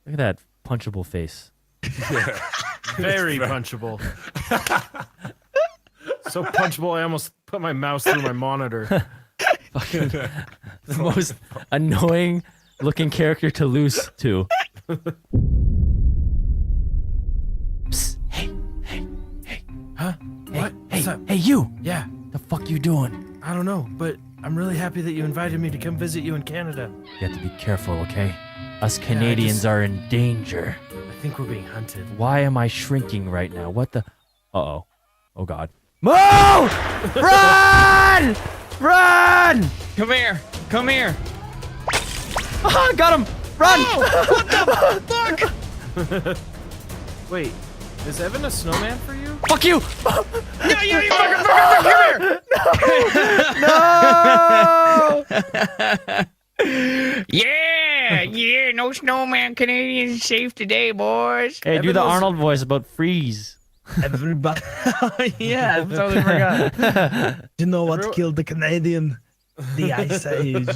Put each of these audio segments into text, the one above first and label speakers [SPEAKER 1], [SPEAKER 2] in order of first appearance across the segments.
[SPEAKER 1] Look at that punchable face.
[SPEAKER 2] Yeah.
[SPEAKER 3] Very punchable. So punchable, I almost put my mouse through my monitor.
[SPEAKER 1] Fucking the most annoying looking character to lose to. Psst, hey.
[SPEAKER 3] Huh? What? What's up?
[SPEAKER 1] Hey, you!
[SPEAKER 3] Yeah,
[SPEAKER 1] The fuck you doing?
[SPEAKER 3] I don't know, but I'm really happy that you invited me to come visit you in Canada.
[SPEAKER 1] You have to be careful, okay? Us Canadians are in danger.
[SPEAKER 3] I think we're being hunted.
[SPEAKER 1] Why am I shrinking right now? What the? Uh-oh. Oh, God. Move! Run! Run!
[SPEAKER 4] Come here. Come here.
[SPEAKER 1] Ah, got him! Run!
[SPEAKER 3] Wait, is Evan a snowman for you?
[SPEAKER 1] Fuck you!
[SPEAKER 4] Yeah, you fucking come here. Yeah, no snowman Canadians safe today, boys.
[SPEAKER 1] Hey, do the Arnold voice about freeze.
[SPEAKER 5] Everybody,
[SPEAKER 4] Yeah, I totally forgot.
[SPEAKER 5] you know what killed the Canadian? The Ice Age.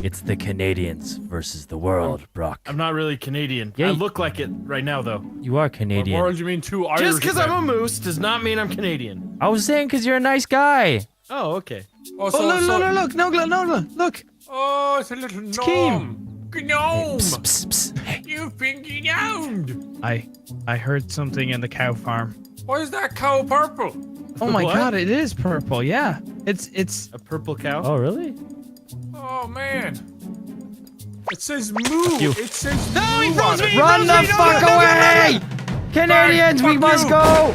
[SPEAKER 1] It's the Canadians versus the world, Brock.
[SPEAKER 3] I'm not really Canadian.
[SPEAKER 1] Yeah,
[SPEAKER 3] I
[SPEAKER 1] you-
[SPEAKER 3] look like it right now, though.
[SPEAKER 1] You are
[SPEAKER 2] Or
[SPEAKER 1] Canadian.
[SPEAKER 2] do you mean two Irish?
[SPEAKER 3] Just because I'm a
[SPEAKER 2] men?
[SPEAKER 3] moose does not mean I'm Canadian.
[SPEAKER 1] I was saying because you're a nice guy.
[SPEAKER 3] Oh, okay.
[SPEAKER 2] Oh,
[SPEAKER 4] Oh, look, Nogla, look.
[SPEAKER 2] Oh, it's a little gnome. Gnome.
[SPEAKER 1] Psst, psst, psst. Hey,
[SPEAKER 2] You've been gnomed.
[SPEAKER 4] I heard something in the cow farm.
[SPEAKER 2] Why is that cow purple?
[SPEAKER 4] Oh my
[SPEAKER 3] What?
[SPEAKER 4] god, it is purple. Yeah, it's.
[SPEAKER 3] A purple cow?
[SPEAKER 1] oh, really?
[SPEAKER 2] Oh man. It says moo.
[SPEAKER 1] you.
[SPEAKER 2] It says
[SPEAKER 4] No, he
[SPEAKER 2] moo
[SPEAKER 4] froze
[SPEAKER 2] on
[SPEAKER 4] me!
[SPEAKER 2] it.
[SPEAKER 1] Run the fuck away! Canadians, we
[SPEAKER 2] Fuck
[SPEAKER 1] must
[SPEAKER 2] you.
[SPEAKER 1] go!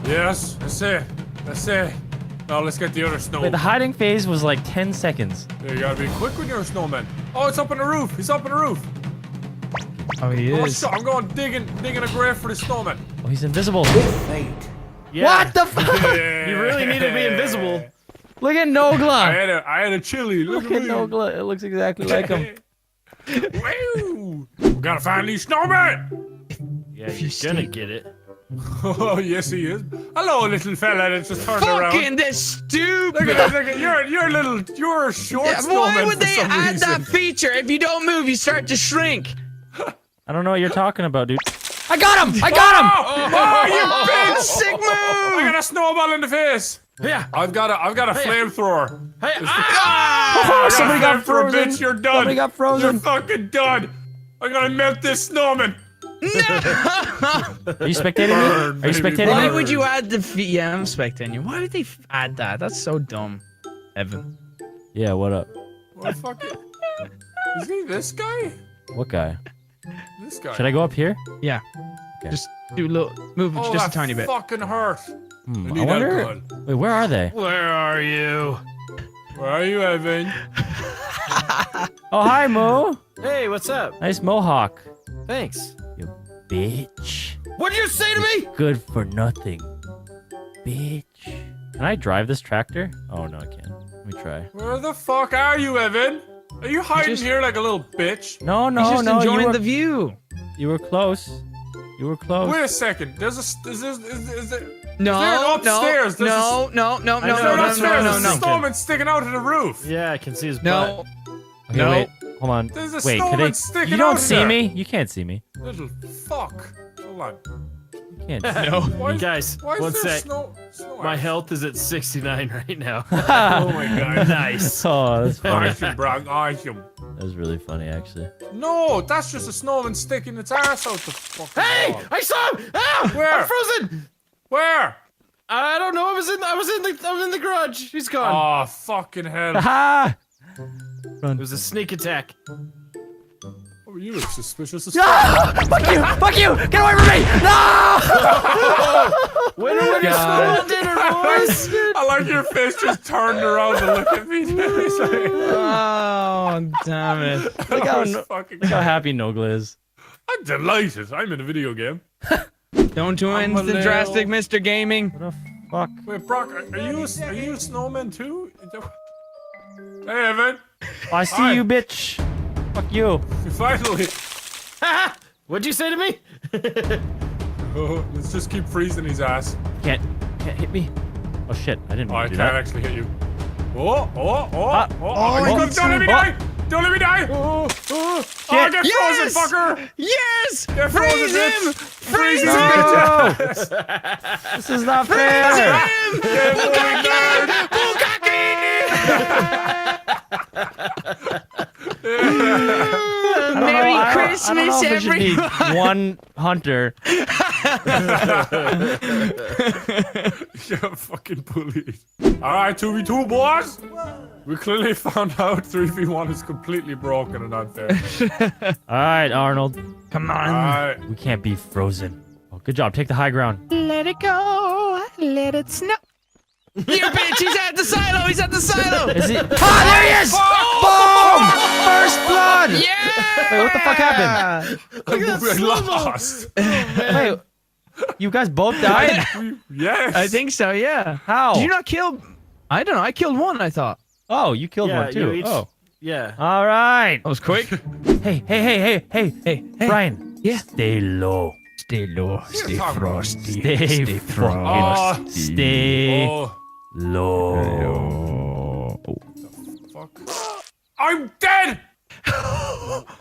[SPEAKER 2] Yes, that's it. That's it. Now let's get the other snow.
[SPEAKER 1] Wait, the hiding phase was like 10 seconds.
[SPEAKER 2] Yeah, you gotta be quick when you're a snowman. Oh, it's up on the roof. He's up on the roof.
[SPEAKER 4] Oh, he
[SPEAKER 2] Oh,
[SPEAKER 4] is.
[SPEAKER 2] shit, I'm going digging a grave for the snowman.
[SPEAKER 1] Oh, he's invisible.
[SPEAKER 3] Yeah.
[SPEAKER 1] What the fuck?
[SPEAKER 3] You really need to be invisible.
[SPEAKER 1] Look at
[SPEAKER 2] I
[SPEAKER 1] Nogla.
[SPEAKER 2] had a chili. Look
[SPEAKER 1] Look
[SPEAKER 2] at
[SPEAKER 1] at
[SPEAKER 2] me.
[SPEAKER 1] Nogla. It looks exactly like him.
[SPEAKER 2] Woo! We gotta find these snowmen.
[SPEAKER 3] Yeah, you're gonna get it.
[SPEAKER 2] Oh yes, he is. Hello, little fella that just turned around.
[SPEAKER 4] Fucking this stupid.
[SPEAKER 2] Look at this. You're a short
[SPEAKER 4] Yeah,
[SPEAKER 2] snowman
[SPEAKER 4] why would
[SPEAKER 2] for
[SPEAKER 4] they
[SPEAKER 2] some
[SPEAKER 4] add
[SPEAKER 2] reason.
[SPEAKER 4] that feature? If you don't move, you start to shrink.
[SPEAKER 1] I don't know what you're talking about, dude. I got him! I got him!
[SPEAKER 2] Oh, you bitch!
[SPEAKER 4] Sick move!
[SPEAKER 2] I got a snowball in the face.
[SPEAKER 3] Yeah.
[SPEAKER 2] I've got a flamethrower.
[SPEAKER 3] Hey,
[SPEAKER 1] Oh, somebody got
[SPEAKER 2] for a
[SPEAKER 1] frozen.
[SPEAKER 2] bitch. You're done.
[SPEAKER 1] Somebody got frozen.
[SPEAKER 2] You're fucking done. I'm gonna melt this snowman.
[SPEAKER 1] Are you spectating
[SPEAKER 2] Burn,
[SPEAKER 1] me? Are you
[SPEAKER 2] baby,
[SPEAKER 1] spectating
[SPEAKER 4] Why
[SPEAKER 1] me?
[SPEAKER 4] would you add the Yeah, I'm spectating you. Why would they add that? That's so dumb. Evan.
[SPEAKER 1] Yeah, what up?
[SPEAKER 2] What the fuck? Is he this guy?
[SPEAKER 1] What guy?
[SPEAKER 2] This guy.
[SPEAKER 1] Should I go up here?
[SPEAKER 4] Yeah.
[SPEAKER 1] Okay.
[SPEAKER 4] Just do a little move it
[SPEAKER 2] Oh,
[SPEAKER 4] just a
[SPEAKER 2] that
[SPEAKER 4] tiny bit.
[SPEAKER 2] fucking hurt. I
[SPEAKER 1] I
[SPEAKER 2] need
[SPEAKER 1] wonder.
[SPEAKER 2] alcohol.
[SPEAKER 1] Wait, where are they?
[SPEAKER 3] where are you?
[SPEAKER 2] Where are you, Evan?
[SPEAKER 1] Oh, hi, Mo.
[SPEAKER 3] Hey, what's up?
[SPEAKER 1] Nice mohawk.
[SPEAKER 3] Thanks.
[SPEAKER 1] You bitch.
[SPEAKER 3] What'd you say to me?
[SPEAKER 1] Good for nothing. Bitch. Can I drive this tractor? Oh, no, I can't. Let me try.
[SPEAKER 2] Where the fuck are you, Evan? Are you hiding
[SPEAKER 4] Just-
[SPEAKER 2] here like a little bitch?
[SPEAKER 1] No,
[SPEAKER 4] He's
[SPEAKER 1] no,
[SPEAKER 4] just
[SPEAKER 1] no.
[SPEAKER 4] enjoying
[SPEAKER 1] You were,
[SPEAKER 4] the view.
[SPEAKER 1] you were close. You were close.
[SPEAKER 2] Wait a second. There's a is there
[SPEAKER 4] No,
[SPEAKER 2] They're upstairs. There's
[SPEAKER 4] no, no, no, no,
[SPEAKER 3] I
[SPEAKER 4] no,
[SPEAKER 3] know,
[SPEAKER 2] They're
[SPEAKER 4] no, no,
[SPEAKER 3] that's
[SPEAKER 2] upstairs.
[SPEAKER 3] what I
[SPEAKER 4] no,
[SPEAKER 3] was
[SPEAKER 2] There's a
[SPEAKER 4] no,
[SPEAKER 3] thinking.
[SPEAKER 2] snowman sticking out of the roof.
[SPEAKER 3] Yeah, I can see his butt.
[SPEAKER 4] no.
[SPEAKER 1] Okay,
[SPEAKER 4] No.
[SPEAKER 1] wait. Hold on.
[SPEAKER 2] There's a
[SPEAKER 1] Wait,
[SPEAKER 2] snowman
[SPEAKER 1] could they?
[SPEAKER 2] sticking
[SPEAKER 1] You don't
[SPEAKER 2] out
[SPEAKER 1] see
[SPEAKER 2] there.
[SPEAKER 1] me. You can't see me.
[SPEAKER 2] Little fuck. Hold on.
[SPEAKER 1] You can't. See
[SPEAKER 4] No.
[SPEAKER 2] Why is,
[SPEAKER 3] Guys,
[SPEAKER 2] why is
[SPEAKER 3] one
[SPEAKER 2] there
[SPEAKER 3] sec.
[SPEAKER 2] snow
[SPEAKER 3] My
[SPEAKER 2] ash?
[SPEAKER 3] health is at 69 right now.
[SPEAKER 2] Oh my god.
[SPEAKER 3] Nice.
[SPEAKER 1] Oh, that's funny.
[SPEAKER 2] Awesome, bro. Awesome.
[SPEAKER 1] That was really funny, actually.
[SPEAKER 2] No, that's just a snowman sticking its ass out the fucking
[SPEAKER 3] Hey,
[SPEAKER 2] wall.
[SPEAKER 3] I saw him! Ah,
[SPEAKER 2] Where?
[SPEAKER 3] I'm frozen.
[SPEAKER 2] Where?
[SPEAKER 3] I don't know. I'm in the garage. He's gone.
[SPEAKER 2] Oh, fucking hell.
[SPEAKER 1] Ha!
[SPEAKER 3] It was a sneak attack.
[SPEAKER 2] Oh, you look suspicious as
[SPEAKER 1] Ah! Fuck you! Fuck you! Get away from me! No!
[SPEAKER 3] Winner,
[SPEAKER 1] God.
[SPEAKER 3] snowball dinner, boys.
[SPEAKER 2] I like your face just turned around to look at me.
[SPEAKER 4] Oh, damn it.
[SPEAKER 1] Look how,
[SPEAKER 2] was
[SPEAKER 1] look
[SPEAKER 2] fucking
[SPEAKER 1] how happy Nogla is.
[SPEAKER 2] I'm delighted. I'm in a video game.
[SPEAKER 4] Don't do
[SPEAKER 2] I'm a
[SPEAKER 4] instant drastic, Mr. Gaming.
[SPEAKER 1] What the fuck?
[SPEAKER 2] Wait, Brock, are you a snowman too? Hey, Evan.
[SPEAKER 1] I see
[SPEAKER 2] Hi.
[SPEAKER 1] you, bitch. Fuck you.
[SPEAKER 2] Finally.
[SPEAKER 3] What'd you say to me?
[SPEAKER 2] Oh, let's just keep freezing his ass.
[SPEAKER 1] Can't hit me. Oh shit! I didn't
[SPEAKER 2] Oh, I
[SPEAKER 1] want to
[SPEAKER 2] can't
[SPEAKER 1] do that.
[SPEAKER 2] actually hit you. Oh,
[SPEAKER 1] Ah.
[SPEAKER 2] you could have done it,
[SPEAKER 1] oh.
[SPEAKER 2] guy. Don't let me die! Oh, get frozen,
[SPEAKER 4] Yes!
[SPEAKER 2] fucker!
[SPEAKER 4] Yes!
[SPEAKER 2] Get
[SPEAKER 4] Freeze
[SPEAKER 2] frozen,
[SPEAKER 4] him!
[SPEAKER 2] bitch!
[SPEAKER 4] Freeze him!
[SPEAKER 1] No! This is not fair.
[SPEAKER 4] Him!
[SPEAKER 2] Get bullied,
[SPEAKER 4] Merry
[SPEAKER 1] I don't
[SPEAKER 4] Christmas,
[SPEAKER 1] know if we should need
[SPEAKER 4] everyone!
[SPEAKER 1] one hunter.
[SPEAKER 2] You're fucking bullied. Alright, 2v2, boys! We clearly found out 3v1 is completely broken and unfair.
[SPEAKER 1] All right, Arnold.
[SPEAKER 5] Come on.
[SPEAKER 2] Alright.
[SPEAKER 1] We can't be frozen. Oh, good job. Take the high ground.
[SPEAKER 4] Let it go. Let it snow. You bitch! He's at the silo! He's at the silo!
[SPEAKER 1] Is he? Ah, there he is! Boom! First blood!
[SPEAKER 4] Yeah!
[SPEAKER 1] Wait, what the fuck happened?
[SPEAKER 2] We lost.
[SPEAKER 1] Wait, you guys both died?
[SPEAKER 2] Yes.
[SPEAKER 4] I think so, yeah.
[SPEAKER 1] How?
[SPEAKER 4] Did you not kill... I don't know. I killed one, I thought.
[SPEAKER 1] Oh, you killed
[SPEAKER 3] Yeah,
[SPEAKER 1] one too.
[SPEAKER 3] you each-
[SPEAKER 1] Oh,
[SPEAKER 3] Yeah.
[SPEAKER 1] all right.
[SPEAKER 4] That was quick.
[SPEAKER 1] Hey,
[SPEAKER 4] Hey,
[SPEAKER 1] Brian.
[SPEAKER 4] Yeah.
[SPEAKER 1] Stay low.
[SPEAKER 4] Stay low.
[SPEAKER 2] Stay frosty.
[SPEAKER 1] Stay fucking.
[SPEAKER 2] Oh,
[SPEAKER 1] Stay
[SPEAKER 2] oh,
[SPEAKER 1] low.
[SPEAKER 2] fuck. I'm dead!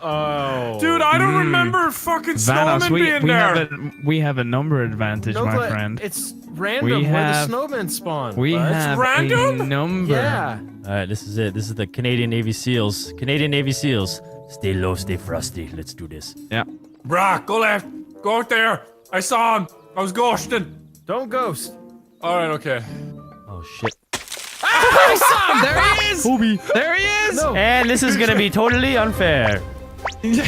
[SPEAKER 3] Oh.
[SPEAKER 2] Dude, I don't remember fucking
[SPEAKER 4] Vanos,
[SPEAKER 2] Snowman being there.
[SPEAKER 4] we have a number advantage, my
[SPEAKER 3] Nogla,
[SPEAKER 4] friend.
[SPEAKER 3] It's random
[SPEAKER 4] We
[SPEAKER 3] where the
[SPEAKER 4] have-
[SPEAKER 3] snowmen spawn.
[SPEAKER 4] We
[SPEAKER 3] bud.
[SPEAKER 4] have a
[SPEAKER 2] random?
[SPEAKER 4] number.
[SPEAKER 3] Yeah.
[SPEAKER 1] All right, this is it. This is the Canadian Navy SEALs. Canadian Navy SEAls. Stay low, stay frosty. Let's do this.
[SPEAKER 4] Yeah.
[SPEAKER 2] Brah, go left. Go out there. I saw him. I was ghosting.
[SPEAKER 3] Don't ghost.
[SPEAKER 2] Alright, okay.
[SPEAKER 1] Oh shit.
[SPEAKER 4] There he is!
[SPEAKER 1] Kobe.
[SPEAKER 4] There he is!
[SPEAKER 3] No.
[SPEAKER 1] And this is gonna be totally unfair.
[SPEAKER 2] Oh
[SPEAKER 4] Yeah!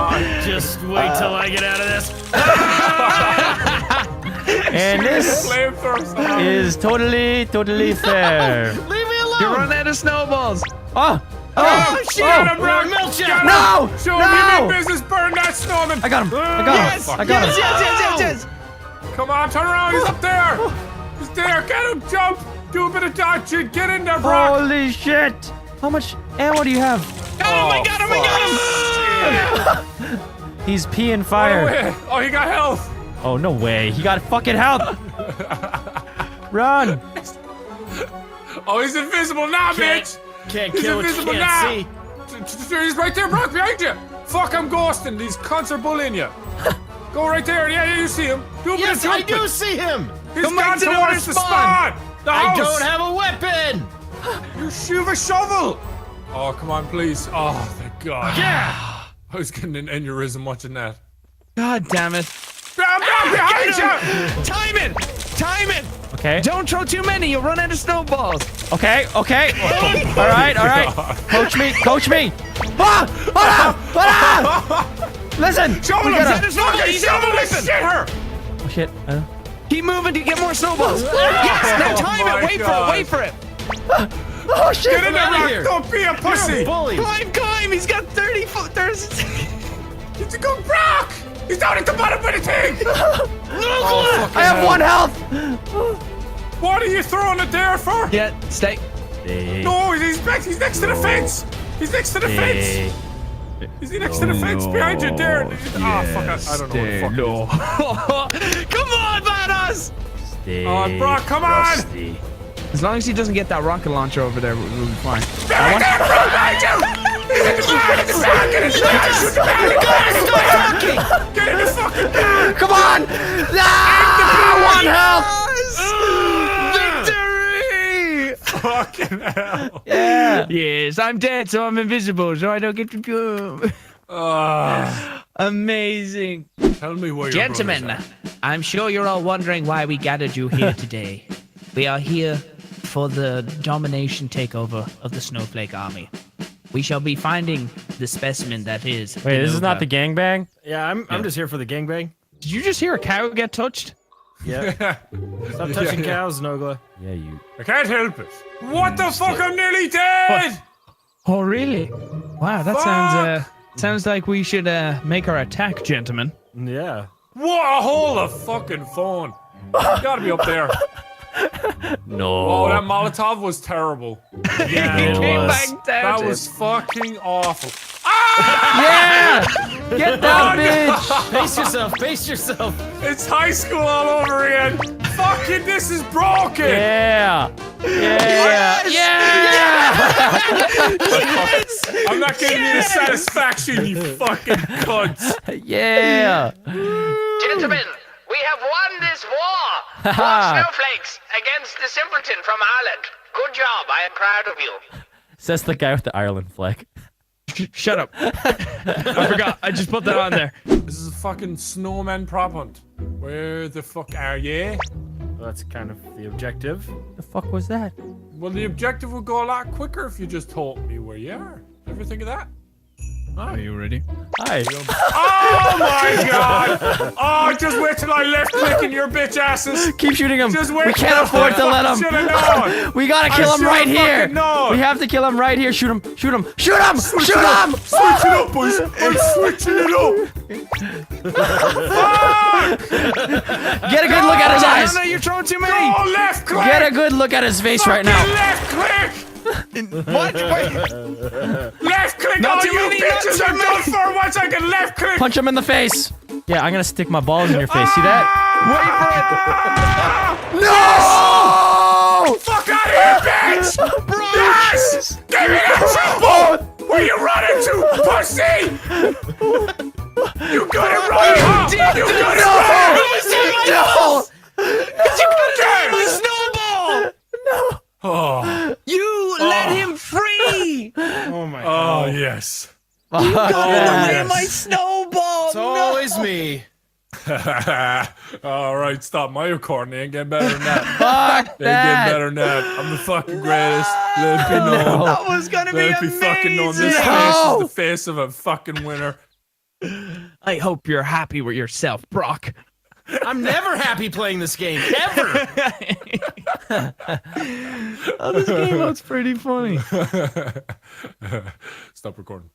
[SPEAKER 2] my god.
[SPEAKER 3] Just wait till I get out of this.
[SPEAKER 1] And this
[SPEAKER 2] Flamethrower somehow.
[SPEAKER 1] is totally fair.
[SPEAKER 3] Leave me alone.
[SPEAKER 4] You're running out of snowballs.
[SPEAKER 1] Oh!
[SPEAKER 2] Oh, shit! Get him,
[SPEAKER 3] Oh,
[SPEAKER 2] Brock!
[SPEAKER 3] milkshake.
[SPEAKER 2] Get him!
[SPEAKER 1] No!
[SPEAKER 2] Show
[SPEAKER 1] No!
[SPEAKER 2] me business, burn that snowman!
[SPEAKER 1] I got him! I got
[SPEAKER 4] Yes!
[SPEAKER 1] him! I got him!
[SPEAKER 4] Yes!
[SPEAKER 2] Come on, turn around, he's up there! He's there, get him, jump! Do a bit of dodging, get in there, Brock!
[SPEAKER 1] Holy shit! How much ammo do you have?
[SPEAKER 4] Got him! I got him! I got him!
[SPEAKER 1] He's peeing
[SPEAKER 2] Oh,
[SPEAKER 1] fire.
[SPEAKER 2] wait. Oh, he got health!
[SPEAKER 1] Oh, no way. He got fucking health. Run.
[SPEAKER 2] Oh, he's invisible now, bitch!
[SPEAKER 3] Can't
[SPEAKER 2] He's
[SPEAKER 3] kill what you
[SPEAKER 2] invisible
[SPEAKER 3] can't
[SPEAKER 2] now!
[SPEAKER 3] see.
[SPEAKER 2] He's right there, Brock, behind you! Fuck, I'm ghosting, these cunts are bullying you! Go right there, yeah, you see him! Do a bit
[SPEAKER 3] Yes,
[SPEAKER 2] of
[SPEAKER 3] I
[SPEAKER 2] jumping.
[SPEAKER 3] do see him.
[SPEAKER 2] He's
[SPEAKER 4] Come
[SPEAKER 2] gone
[SPEAKER 4] back to the
[SPEAKER 2] towards the
[SPEAKER 4] spawn.
[SPEAKER 2] spawn! The
[SPEAKER 3] I
[SPEAKER 2] house!
[SPEAKER 3] don't have a weapon.
[SPEAKER 2] You shoot a shovel! Oh, come on, please. Oh, thank God.
[SPEAKER 3] Yeah.
[SPEAKER 2] I was getting an aneurysm watching that.
[SPEAKER 4] God damn it.
[SPEAKER 2] Bam, bam, behind you!
[SPEAKER 4] Time it! Time it!
[SPEAKER 1] Okay.
[SPEAKER 4] Don't throw too many, you'll run out of snowballs.
[SPEAKER 1] Okay. Okay. All right. All right. Coach me. Coach me. Ah! Ah! Ah! Listen.
[SPEAKER 2] Shovel
[SPEAKER 1] we
[SPEAKER 2] him!
[SPEAKER 1] gotta-
[SPEAKER 2] Fucking
[SPEAKER 4] He's
[SPEAKER 2] shovel
[SPEAKER 4] got a
[SPEAKER 2] this
[SPEAKER 4] weapon.
[SPEAKER 2] shit her!
[SPEAKER 1] Oh shit.
[SPEAKER 4] Keep moving to get more snowballs. Yes! Now time
[SPEAKER 2] my
[SPEAKER 4] it! Wait
[SPEAKER 2] God.
[SPEAKER 4] for it! Wait for it!
[SPEAKER 1] Oh shit.
[SPEAKER 2] Get in there,
[SPEAKER 3] outta
[SPEAKER 2] Rock!
[SPEAKER 3] here.
[SPEAKER 2] Don't be a
[SPEAKER 3] You're a
[SPEAKER 2] pussy!
[SPEAKER 3] bully.
[SPEAKER 4] Climb! He's got 30 foot. There's.
[SPEAKER 2] It's a good Brock! He's down at the bottom of the thing! Oh,
[SPEAKER 1] I have 1 health.
[SPEAKER 2] what are you throwing it there for?
[SPEAKER 4] Yeah, stay.
[SPEAKER 1] Stay.
[SPEAKER 2] No, he's back. He's next to the fence. He's next to the fence.
[SPEAKER 1] Stay.
[SPEAKER 2] Is he next to the fence behind you there? Ah, fuck! I don't know what the fuck. it is.
[SPEAKER 4] Come on, Vanos!
[SPEAKER 1] Stay.
[SPEAKER 2] Oh, Brock, come on!
[SPEAKER 1] frosty.
[SPEAKER 4] As long as he doesn't get that rocket launcher over there, we'll be fine.
[SPEAKER 2] Back there, Brock, behind you! He's in the back! In the back! Get in the back! Shoot the back! Get in the fucking back!
[SPEAKER 1] Come on! Ah! 1 health.
[SPEAKER 4] Victory!
[SPEAKER 2] Fucking hell!
[SPEAKER 1] Yeah.
[SPEAKER 4] Yes, I'm dead, so I'm invisible, so I don't get to. Amazing.
[SPEAKER 2] Tell me where your
[SPEAKER 4] Gentlemen,
[SPEAKER 2] brothers
[SPEAKER 4] I'm sure you're all wondering why we gathered you here today. We are here for the domination takeover of the Snowflake Army. We shall be finding the specimen that is.
[SPEAKER 1] Wait, this is not the
[SPEAKER 4] Denoga.
[SPEAKER 1] gangbang?
[SPEAKER 3] Yeah, I'm just here for the gangbang.
[SPEAKER 4] Did you just hear a cow get touched?
[SPEAKER 3] Yeah. Stop touching cows, Nogla.
[SPEAKER 1] Yeah, you.
[SPEAKER 2] I can't help it. What the fuck? I'm nearly dead!
[SPEAKER 4] Oh, really? Wow, that sounds like we should make our attack, gentlemen.
[SPEAKER 3] Yeah.
[SPEAKER 2] What a hole of fucking phone. Gotta be up there.
[SPEAKER 1] No.
[SPEAKER 2] Oh, that Molotov was terrible.
[SPEAKER 3] Yeah,
[SPEAKER 4] He
[SPEAKER 3] it
[SPEAKER 4] came
[SPEAKER 3] was.
[SPEAKER 4] back down.
[SPEAKER 2] That
[SPEAKER 4] to-
[SPEAKER 2] was fucking awful.
[SPEAKER 1] Yeah! Get that bitch!
[SPEAKER 3] Pace yourself. Pace yourself.
[SPEAKER 2] It's high school all over again. fucking, this is broken.
[SPEAKER 1] Yeah. Yeah. Yeah.
[SPEAKER 2] I'm not giving you the satisfaction, you fucking cunts.
[SPEAKER 1] Yeah.
[SPEAKER 6] Gentlemen, we have won this war!
[SPEAKER 1] Haha.
[SPEAKER 6] Snowflakes against the simpleton from Ireland. Good job, I am proud of you.
[SPEAKER 1] Says the guy with the Ireland flag.
[SPEAKER 3] Shut up. I forgot. I just put that on there.
[SPEAKER 2] This is a fucking snowman prop hunt. Where the fuck are you?
[SPEAKER 3] That's kind of the objective.
[SPEAKER 1] The fuck was that?
[SPEAKER 2] Well, the objective would go a lot quicker if you just told me where you are. Ever think of that?
[SPEAKER 3] Are you ready?
[SPEAKER 1] Hi.
[SPEAKER 2] Oh my god! Oh, just wait till I left click in your bitch asses.
[SPEAKER 1] Keep shooting him.
[SPEAKER 2] Just wait.
[SPEAKER 1] We can't afford to let him.
[SPEAKER 2] Should've known.
[SPEAKER 1] We gotta kill him
[SPEAKER 2] should've
[SPEAKER 1] right here.
[SPEAKER 2] fucking known.
[SPEAKER 1] We have to kill him right here. Shoot him. Shoot him. Shoot him. Shoot him.
[SPEAKER 2] Switch it up, boys. I'm switching it up.
[SPEAKER 1] Get a good look at his eyes.
[SPEAKER 3] No, you're throwing too many.
[SPEAKER 2] Oh, left click.
[SPEAKER 1] Get a good look at his face right now.
[SPEAKER 2] Left click.
[SPEAKER 3] What? Wait.
[SPEAKER 2] Left click.
[SPEAKER 3] Not
[SPEAKER 2] All
[SPEAKER 3] too
[SPEAKER 2] you
[SPEAKER 3] many, not
[SPEAKER 2] bitches
[SPEAKER 3] too
[SPEAKER 2] are done for once I can left click.
[SPEAKER 1] Punch him in the face. Yeah, I'm gonna stick my balls in your face. See that? No!
[SPEAKER 2] Fuck out of here, bitch! Yes! Give me that triple! Where you running to, pussy? You got it right, huh? You got it right!
[SPEAKER 1] No!
[SPEAKER 3] Snowball!
[SPEAKER 2] Oh,
[SPEAKER 3] You let him free! Oh my
[SPEAKER 2] oh yes.
[SPEAKER 1] Fuck that.
[SPEAKER 3] my snowball!
[SPEAKER 5] It's always me.
[SPEAKER 2] Alright, stop. My recording ain't getting better than that.
[SPEAKER 1] Fuck
[SPEAKER 2] Ain't getting
[SPEAKER 1] that.
[SPEAKER 2] better than that. I'm the fucking greatest. Let it be known.
[SPEAKER 3] That was gonna be
[SPEAKER 2] Let it be
[SPEAKER 3] amazing!
[SPEAKER 2] fucking known. This face is the face of a fucking winner.
[SPEAKER 3] I hope you're happy with yourself, Brock.
[SPEAKER 5] I'm never happy playing this game. Ever.
[SPEAKER 3] Oh, this game looks pretty funny.
[SPEAKER 2] Stop recording.